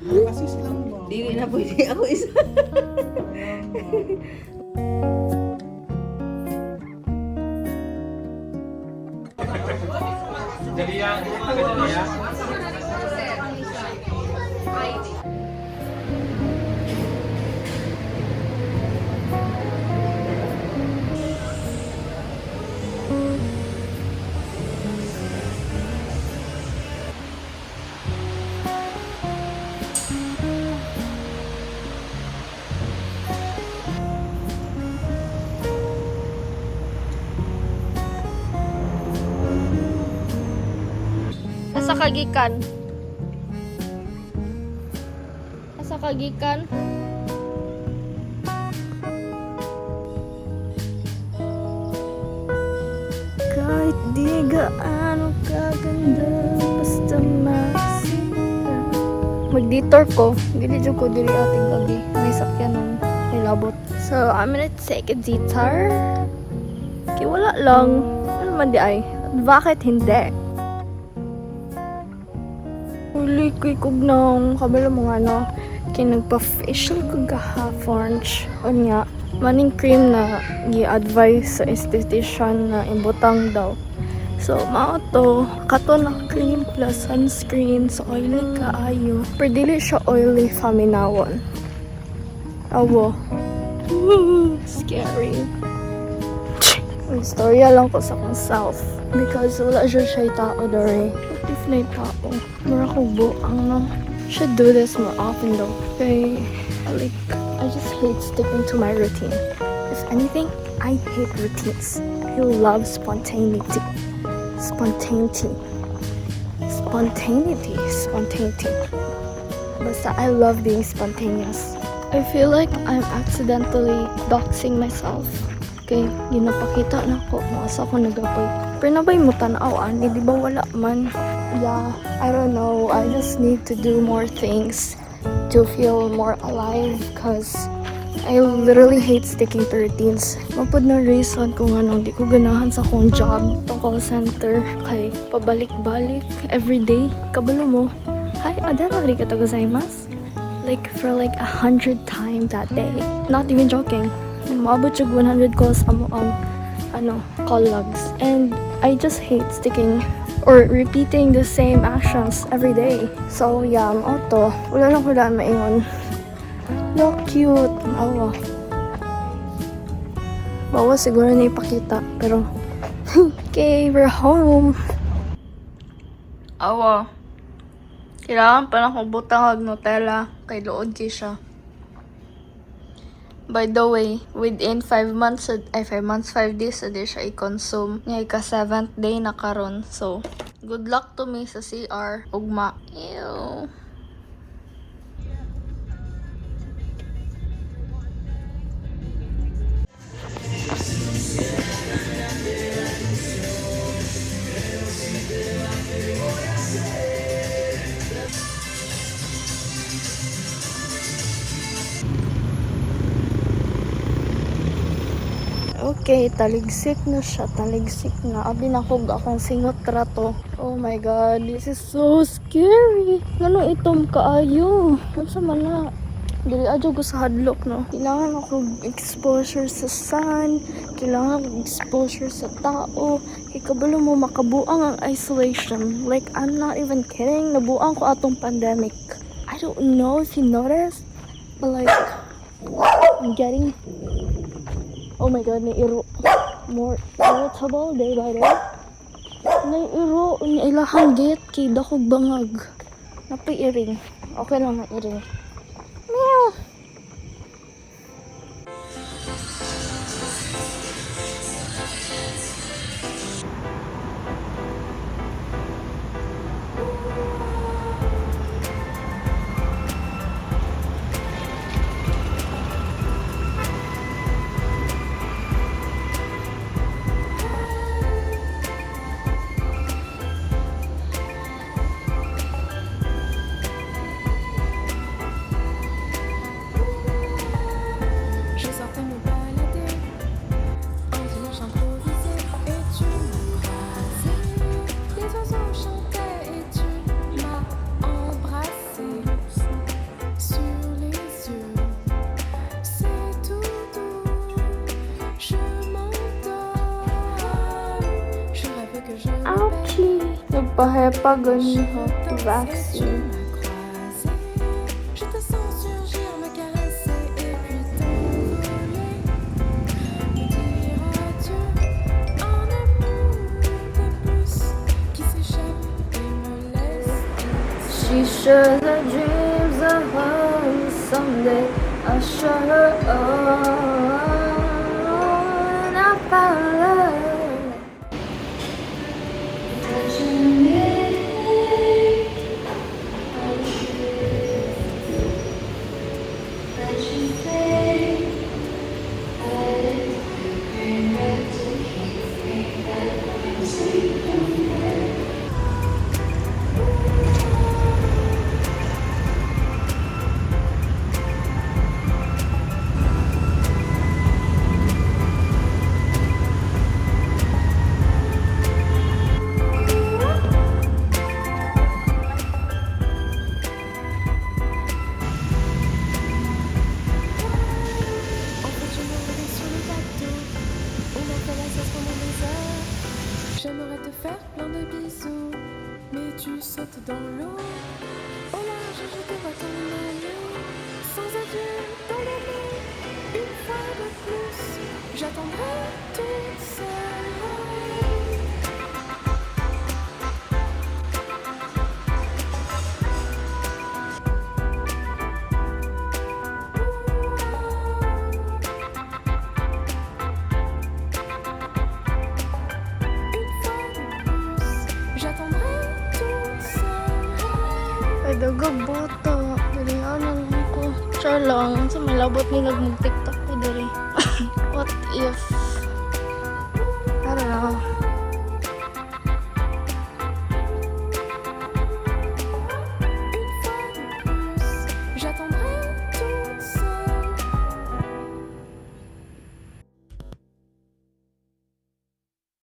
Assist lang ba? Dili na pwede ako isa. Asa kagikan? Asa kagikan? Kahit di gaano kaganda, basta masira. Mag-detour ko, gili ko dili ating gabi. May sakyan ng may labot. So, I'm gonna take a detour. Kaya wala lang. Ano man di ay? Bakit hindi? Huli ko ikog ng kabila mga ano. Kaya nagpa-facial ko gahapon. O nga, maning cream na gi-advise sa esthetician na ibutang daw. So, mao to, kato na cream plus sunscreen. So, oily kaayo. Pero dili siya oily faminawon. Awo. Woo, scary. Istorya lang ko sa akong self. Because wala siya tao dore. What if na tao? Mura ko buang no. Should do this more often though. Okay, I just hate sticking to my routine. If anything, I hate routines. I love spontaneity. Spontaneity. Basta I love being spontaneous. I feel like I'm accidentally doxing myself. Okay, ginapakita na ko asa ko nagapoy. Pero nabay mo tanaw ani, di ba wala man? Yeah, I don't know. I just need to do more things to feel more alive because I literally hate sticking to routines. Mapod na reason kung ano, di ko ganahan sa akong job, tong call center, kay pabalik-balik everyday. Kabalo mo, hi, adara arigatou gozaimasu. Like for like 100 times that day. Not even joking. Maabot yung 100 calls amo ang call logs. And I just hate sticking or repeating the same actions every day. So yeah, auto. Wala lang ko daan maingon. Look cute. Awa. Bawa siguro na ipakita. Pero, okay, we're home. Awa. Kailangan pa na kong butang Nutella. Kay lood kay siya. By the way, within 5 days, adi siya i-consume. Ngayon ka 7th day na karon. So, good luck to me sa CR. Ugma. Ew. Okay, taligsik na siya. Taligsik na. Abi na kog akong singot trato. Oh my god, this is so scary. Ano itom kaayo? Ano sa mana? Dili adyo ko sa hadlok, no? Kailangan ako exposure sa sun. Kailangan ako exposure sa tao. Kaya kabalo mo makabuang ang isolation. Like, I'm not even kidding. Nabuang ko atong pandemic. I don't know if you noticed. But like, I'm getting... Oh my god, nairo. More irritable day by day. Nairo, ilahang gate kay dakog bangag. Napairing. Okay lang na iring. Meow. Nagpahepa ganun ha. Vaccine. Je te sens surgir, me caresser et puis t'envoler. Me dire adieu en un monde de puces qui s'échappe et me laisse. She shares her dreams of home someday. I'll show her all. And I found love. En fait, je me réveille sur le bateau. On a fait la sieste pendant des heures. J'aimerais te faire plein de bisous, mais tu sautes dans l'eau. Au large, je te vois ton maillot. Sans adieu dans les nuits, une fois de plus, j'attendrai toute seule. Une fois de plus, j'attendrai toute seule. Ay, dagag bata. Dali, ano lang ko. Char lang. Sa may labot nila mag-tiktok ko dali. What if? I don't know.